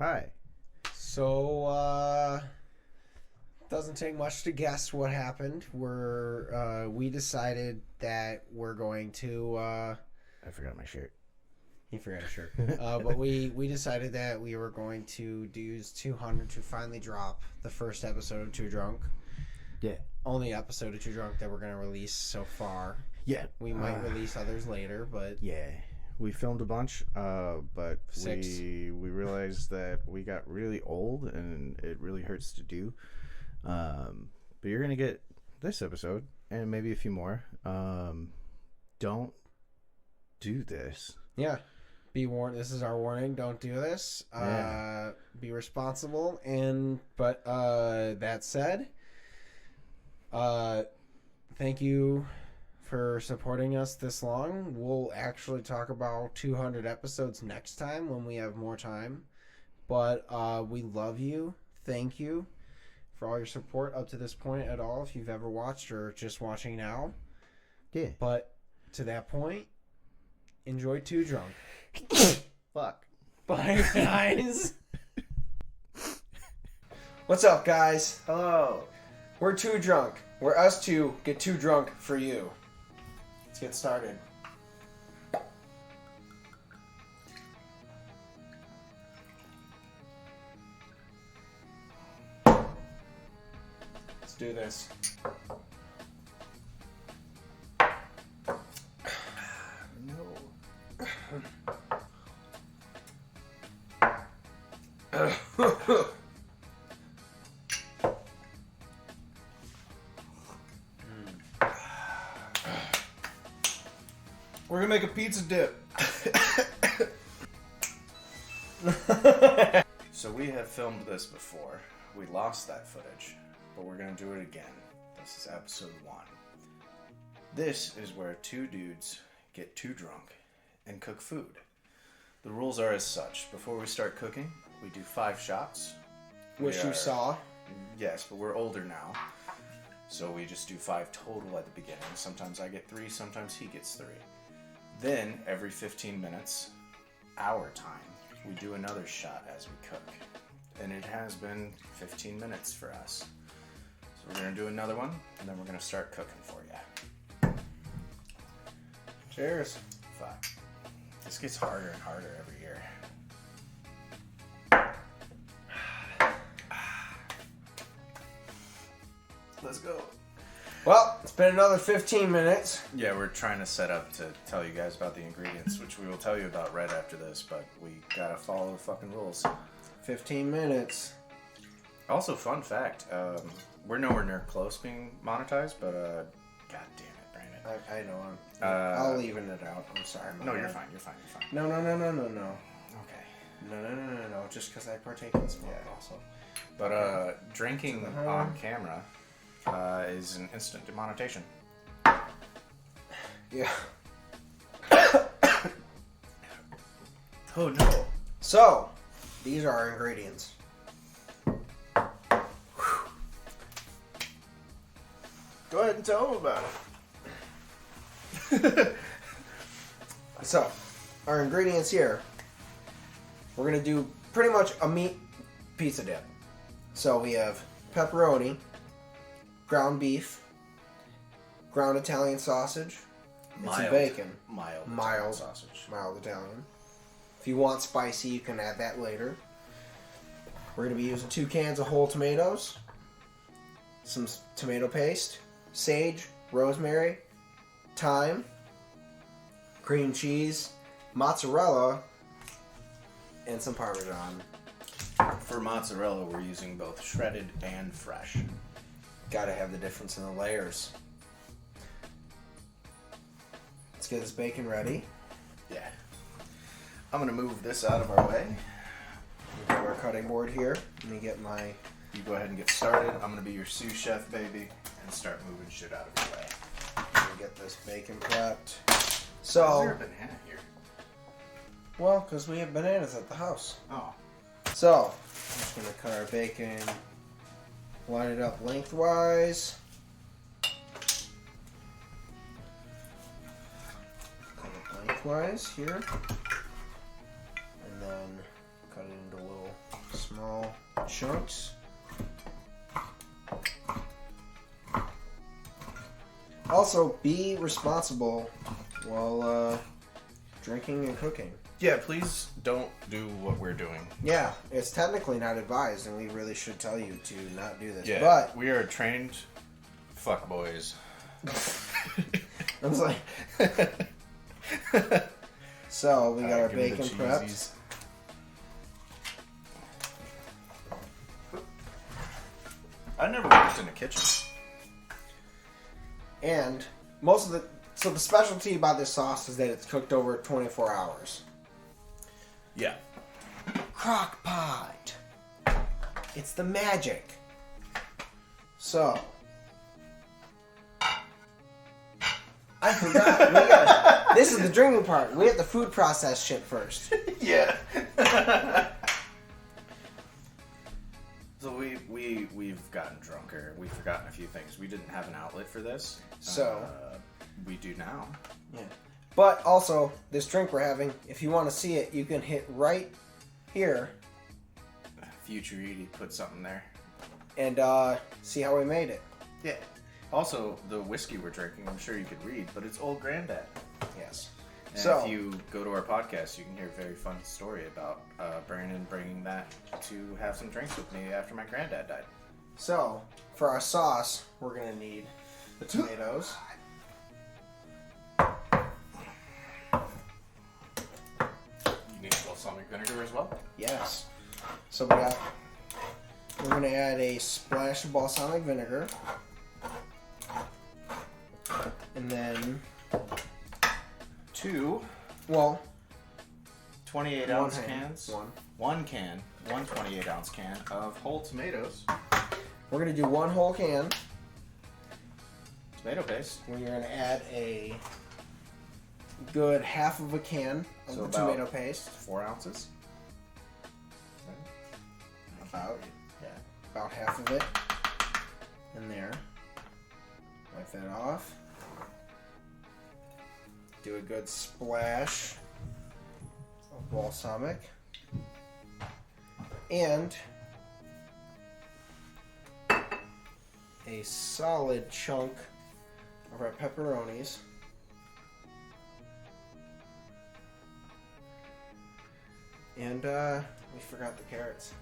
Hi. So, doesn't take much to guess what happened. We decided that we're going to, I forgot my shirt. he forgot a shirt. But we decided that we were going to use 200 to finally drop the first episode of Too Drunk. Yeah. Only episode of Too Drunk that we're going to release so far. Yeah. We might release others later, but... Yeah. We filmed a bunch, but 6. we realized that we got really old and it really hurts to do. But you're going to get this episode and maybe a few more. Don't do this. Yeah. Be warned. This is our warning. Don't do this. Yeah. Be responsible. But that said, thank you for supporting us this long. We'll actually talk about 200 episodes next time when we have more time. But we love you. Thank you for all your support up to this point at all, if you've ever watched or just watching now. Yeah. But to that point, enjoy Too Drunk. Fuck. Bye, guys. What's up, guys? Hello. We're Too Drunk. Where us two get too drunk for you. Let's get started. Let's do this. We're gonna make a pizza dip. So we have filmed this before. We lost that footage, but we're gonna do it again. This is episode 1. This is where two dudes get too drunk and cook food. The rules are as such. Before we start cooking, we do 5 shots. Wish you saw. Yes, but we're older now. So we just do 5 total at the beginning. Sometimes I get 3, sometimes he gets 3. Then, every 15 minutes, our time, we do another shot as we cook. And it has been 15 minutes for us. So we're going to do another one, and then we're going to start cooking for you. Cheers. Fuck. This gets harder and harder every year. Let's go. Well, it's been another 15 minutes. Yeah, we're trying to set up to tell you guys about the ingredients, which we will tell you about right after this, but we gotta follow the fucking rules. 15 minutes. Also, fun fact, we're nowhere near close being monetized, but god damn it, Brandon. I know. I'll even it out. I'm sorry. No, you're man. fine, you're fine. No. Okay. No. Just because I partake in smoke also. But drinking on camera is an instant demonetization. Yeah. Oh no. So, these are our ingredients. Go ahead and tell them about it. So, our ingredients here. We're going to do pretty much a meat pizza dip. So, we have pepperoni, ground beef, ground Italian sausage, and some bacon. Mild Mild sausage. Mild Italian. If you want spicy, you can add that later. We're going to be using 2 cans of whole tomatoes, some tomato paste, sage, rosemary, thyme, cream cheese, mozzarella, and some Parmesan. For mozzarella, we're using both shredded and fresh. Gotta have the difference in the layers. Let's get this bacon ready. Yeah. I'm gonna move this out of our way. We have our cutting board here. Let me get my... You go ahead and get started. I'm gonna be your sous chef, baby, and start moving shit out of your way. Let me get this bacon prepped. Why is So, there a banana here? well, because we have bananas at the house. Oh. So, I'm just going to cut our bacon, line it up lengthwise. Lengthwise here. And then cut it into little chunks. Also, be responsible while drinking and cooking. Yeah, please don't do what we're doing. Yeah, it's technically not advised, and we really should tell you to not do this. Yeah, But we are trained fuckboys. I was like, so we got our Give me the bacon prepped. cheesies. I never worked in a kitchen. And so the specialty about this sauce is that it's cooked over 24 hours. Yeah. Crock pot. It's the magic. So I forgot. This is the drinking part. We have the food process shit first. Yeah. So we've gotten drunker. We've forgotten a few things. We didn't have an outlet for this. So we do now. yeah. But also, this drink we're having, if you want to see it, you can hit right here Future Edie put something there. and see how we made it. Yeah. Also, the whiskey we're drinking, I'm sure you could read, but it's Old Granddad. Yes. And So if you go to our podcast, you can hear a very fun story about Brandon bringing that to have some drinks with me after my granddad died. So, for our sauce, we're going to need the tomatoes. You need balsamic vinegar as well? Yes. So we're going to add a splash of balsamic vinegar. And then, 2 well, 28 one ounce hand. cans. One. One 28 ounce can of whole tomatoes. We're going to do one whole can. Tomato paste. We're going to add a good half of a can of So the about tomato paste. 4 ounces. About, yeah, about half of it in there. Wipe that off. Do a good splash of balsamic. And a solid chunk of our pepperonis. And we forgot the carrots.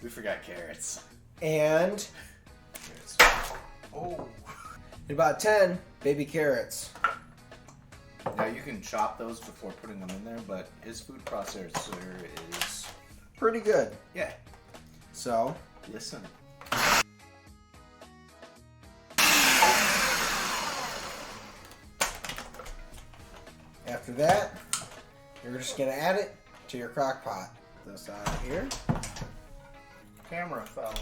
We forgot carrots. And Oh. about 10 baby carrots. Now you can chop those before putting them in there, but his food processor is... Pretty good. Yeah. So, Listen. after that, you're just going to add it to your crock pot. This side here. Camera fell.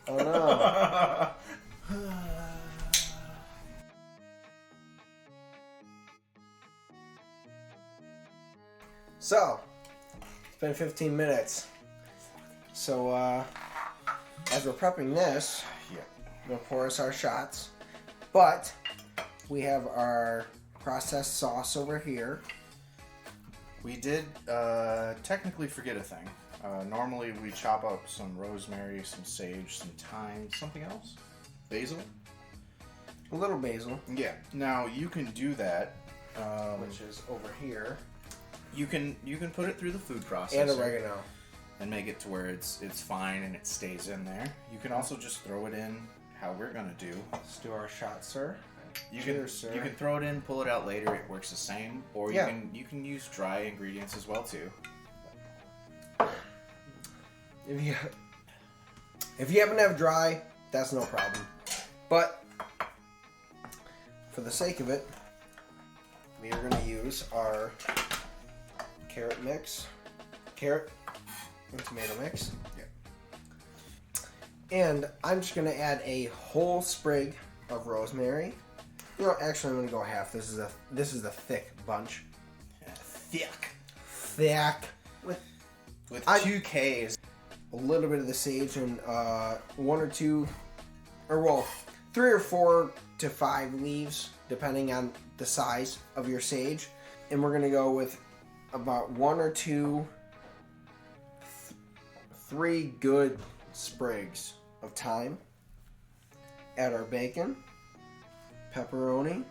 Oh no. So, it's been 15 minutes. So, as we're prepping this, Yeah. we'll pour us our shots. But, we have our processed sauce over here. We did technically forget a thing. Normally we chop up some rosemary, some sage, some thyme, something else? Basil? A little basil, Yeah. Now you can do that. which is over here. You can put it through the food processor And oregano. and make it to where it's fine and it stays in there. You can also just throw it in how we're gonna do. Let's do our shot, sir. You Cheers, sir. can you can throw it in, pull it out later. It works the same. Or Yeah. you can use dry ingredients as well too. If you happen to have dry, that's no problem. But for the sake of it, we are going to use our carrot and tomato mix. Yeah. And I'm just going to add a whole sprig of rosemary. You know, actually, I'm going to go half. This is a thick bunch. Thick. With Two Ks. a little bit of the sage and one or two, or well, 3 or 4 to 5 leaves, depending on the size of your sage. And we're gonna go with about 1 or 2 3 good sprigs of thyme. Add our bacon, pepperoni.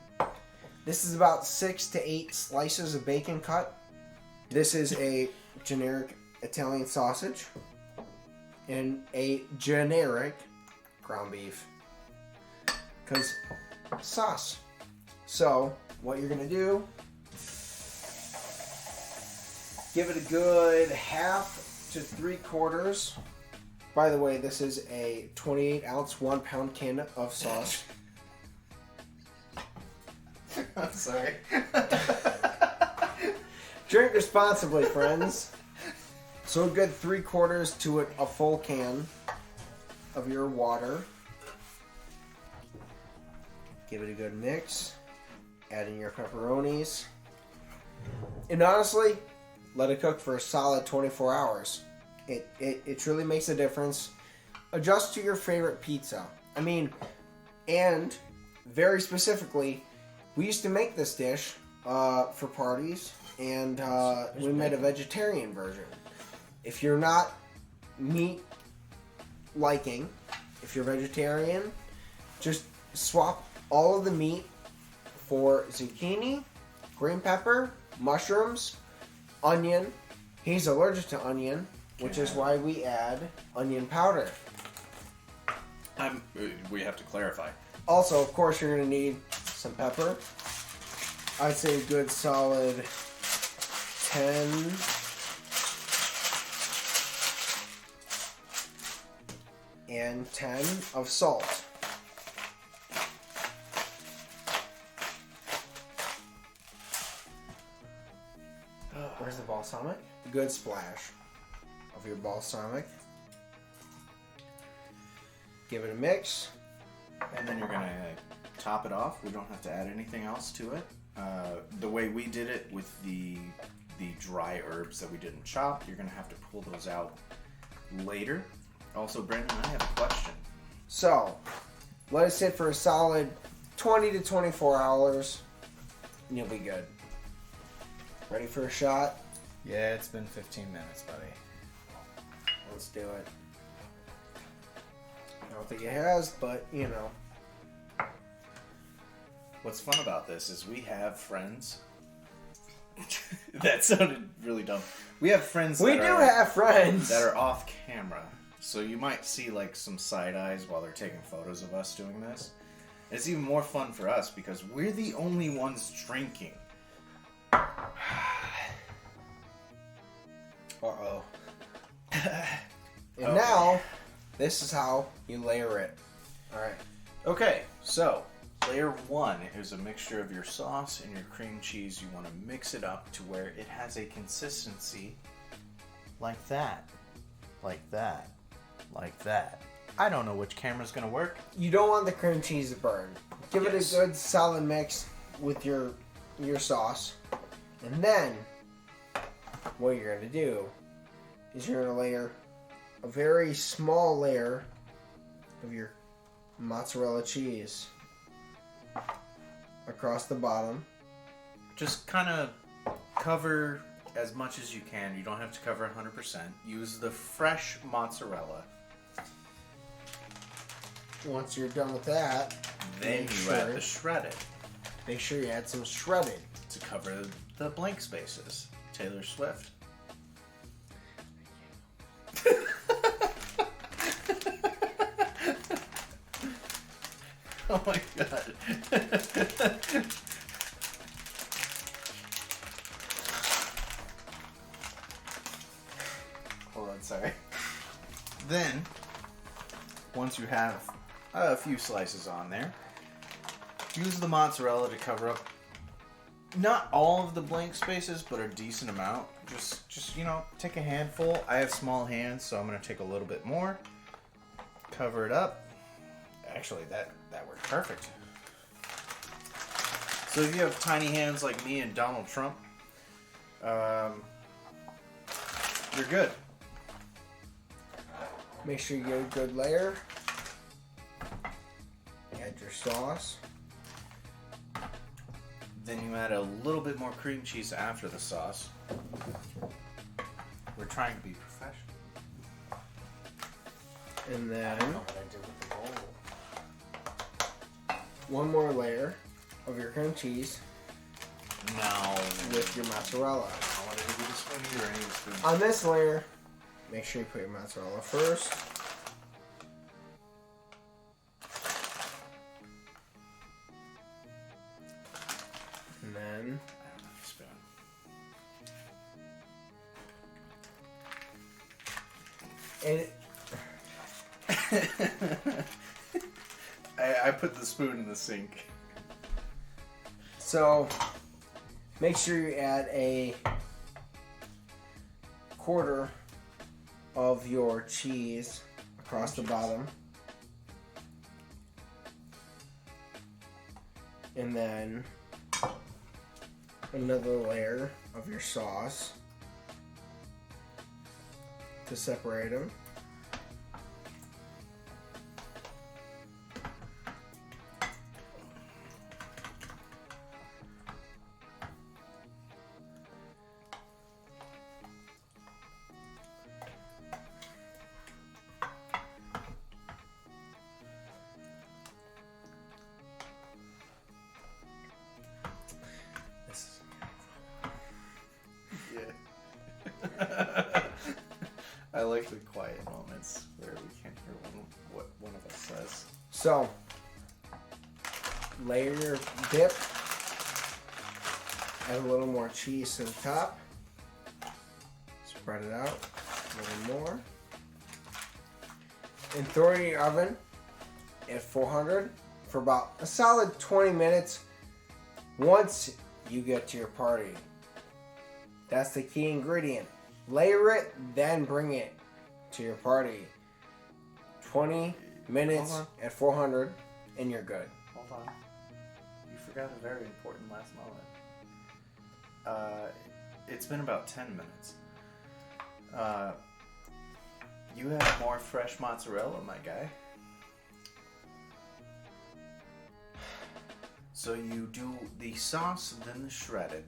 This is about 6 to 8 slices of bacon cut. This is a generic Italian sausage and a generic ground beef. Because sauce. So, what you're going to do, give it a good 1/2 to 3/4. By the way, this is a 28-ounce, 1-pound can of sauce. I'm sorry. Drink responsibly, friends. So a good 3/4 to a full can of your water. Give it a good mix. Add in your pepperonis. And honestly, let it cook for a solid 24 hours. It truly makes a difference. Adjust to your favorite pizza. I mean, and very specifically, we used to make this dish for parties, and we made a vegetarian version. If you're not meat liking, if you're vegetarian, just swap all of the meat for zucchini, green pepper, mushrooms, onion. He's allergic to onion, which is why we add onion powder. We have to clarify. Also, of course, you're going to need some pepper. I'd say a good solid 10 and 10 of salt. Where's the balsamic? A good splash of your balsamic. Give it a mix. And then you're going to top it off. We don't have to add anything else to it. The way we did it with the dry herbs that we didn't chop, you're going to have to pull those out later. Also, Brandon, I have a question. So, let it sit for a solid 20 to 24 hours, and you'll be good. Ready for a shot? Yeah, it's been 15 minutes, buddy. Let's do it. I don't think it has, but, you know. What's fun about this is we have friends. That sounded really dumb. We have friends We do have friends that are off camera. So you might see like some side eyes while they're taking photos of us doing this. It's even more fun for us because we're the only ones drinking. Uh-oh. And now, this is how you layer it. Alright. Okay, so layer 1 is a mixture of your sauce and your cream cheese. You want to mix it up to where it has a consistency like that. Like that. Like that. I don't know which camera's going to work. You don't want the cream cheese to burn. Give it a good solid mix with your sauce. And then, what you're going to do is you're going to layer a very small layer of your mozzarella cheese across the bottom. Just kind of cover as much as you can. You don't have to cover 100%. Use the fresh mozzarella. Once you're done with that, Then you add the shredded make sure you add some shredded. to cover the blank spaces. Taylor Swift. Oh my god. Hold on, sorry. Then, once you have a few slices on there, use the mozzarella to cover up not all of the blank spaces, but a decent amount. Just you know, take a handful. I have small hands, so I'm going to take a little bit more. Cover it up. Actually, that worked perfect. So if you have tiny hands like me and Donald Trump, you're good. Make sure you get a good layer. Add your sauce. Then you add a little bit more cream cheese after the sauce. We're trying to be professional. And I then don't know what I did with the bowl. one more layer of your cream cheese No. with your mozzarella. I wanted to be the spoon either. I need a spoon. On this layer, make sure you put your mozzarella first. And then I don't have a spoon. I put the spoon in the sink. so make sure you add a quarter of your cheese across the bottom. And then another layer of your sauce to separate them. Yeah. I like the quiet moments where we can't hear what one of us says. So, layer your dip. Add a little more cheese to the top. Spread it out a little more. And throw it in your oven at 400 for about a solid 20 minutes once you get to your party. That's the key ingredient. Layer it, then bring it to your party. 20 minutes Hold at 400 and you're good. Hold on. You forgot a very important last moment. It's been about 10 minutes. You have more fresh mozzarella, my guy. So you do the sauce, then the shredded.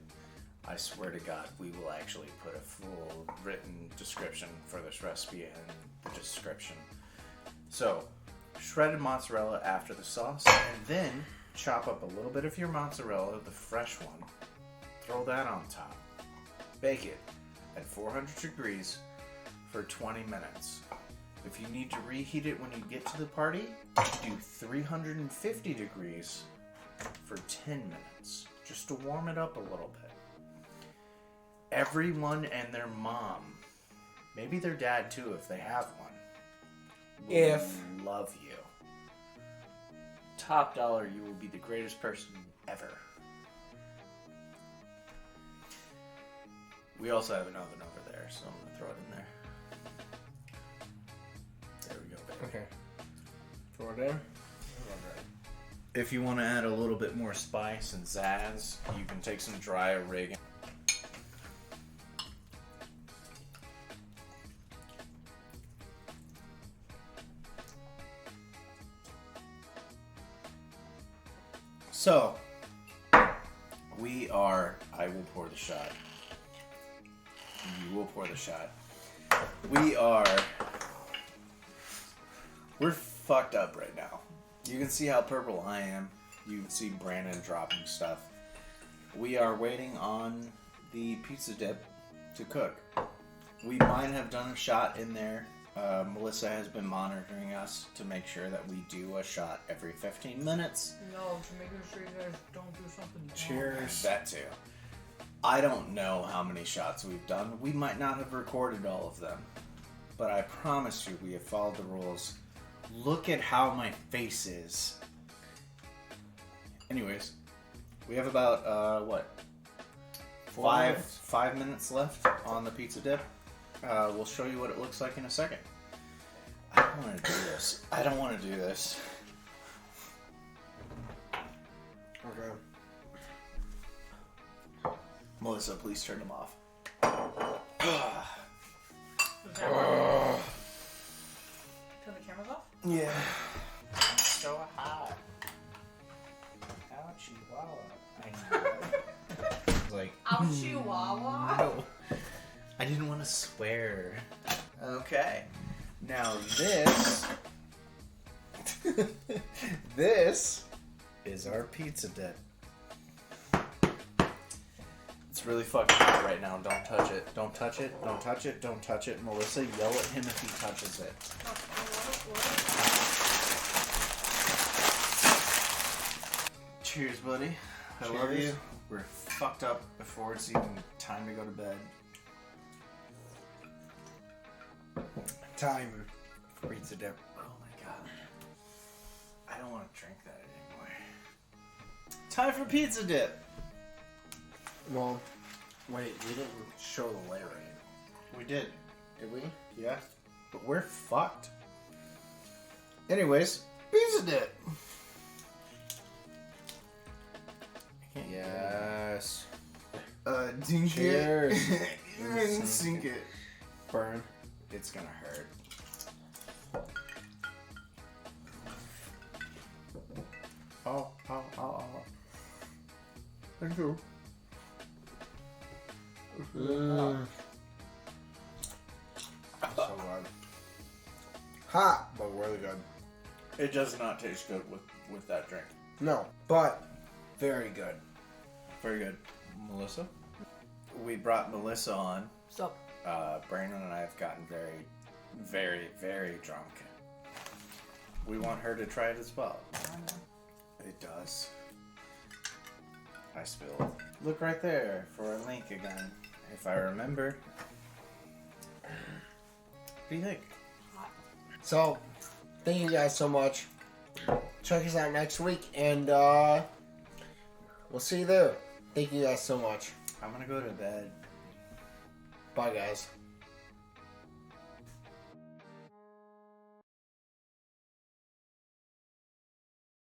I swear to God, we will actually put a full written description for this recipe in the description. So, shredded mozzarella after the sauce, and then chop up a little bit of your mozzarella, the fresh one, throw that on top. Bake it at 400 degrees for 20 minutes. If you need to reheat it when you get to the party, do 350 degrees for 10 minutes, just to warm it up a little bit. Everyone and their mom, maybe their dad too if they have one, will love you. Top dollar, you will be the greatest person ever. We also have an oven over there, so I'm gonna throw it in there. There we go, baby. Okay. Throw it in. If you want to add a little bit more spice and zazz, you can take some dry oregano. So, I will pour the shot. You will pour the shot. We're fucked up right now. You can see how purple I am. You can see Brandon dropping stuff. We are waiting on the pizza dip to cook. We might have done a shot in there. Melissa has been monitoring us to make sure that we do a shot every 15 minutes. No, to making sure you guys don't do something wrong. Cheers. That too. I don't know how many shots we've done. We might not have recorded all of them. But I promise you we have followed the rules. Look at how my face is. Anyways, we have about, five minutes left on the pizza dip. We'll show you what it looks like in a second. I don't want to do this. Okay. Melissa, please turn them off. Turn the cameras off? Yeah. It's so hot. Ouchie, wow. I know. Like, Ouch, Chihuahua. no. I didn't want to swear. Okay. Now this, this is our pizza dip. It's really fucking hot right now. Don't touch it. Don't touch it. Don't touch it. Don't touch it. Melissa, yell at him if he touches it. Cheers, buddy. I love Cheers. you. We're fucked up before it's even time to go to bed. Time for pizza dip. Oh my god. I don't want to drink that anymore. Time for pizza dip. Well, wait, we didn't show the layering. We did. Did we? Yeah. But we're fucked. Anyways, pizza dip. Yes. Dink Cheers. it. Sink it. Burn. It's gonna hurt. Oh. Thank you. So good. Hot, but really good. It does not taste good with that drink. No, but very good. Very good. Melissa? We brought Melissa on. Stop. Brandon and I have gotten very, very, very drunk. We want her to try it as well. It does. I spilled. Look right there for a link again. If I remember. What do you think? So, thank you guys so much. Check us out next week, and we'll see you there. Thank you guys so much. I'm gonna go to bed. Bye, guys.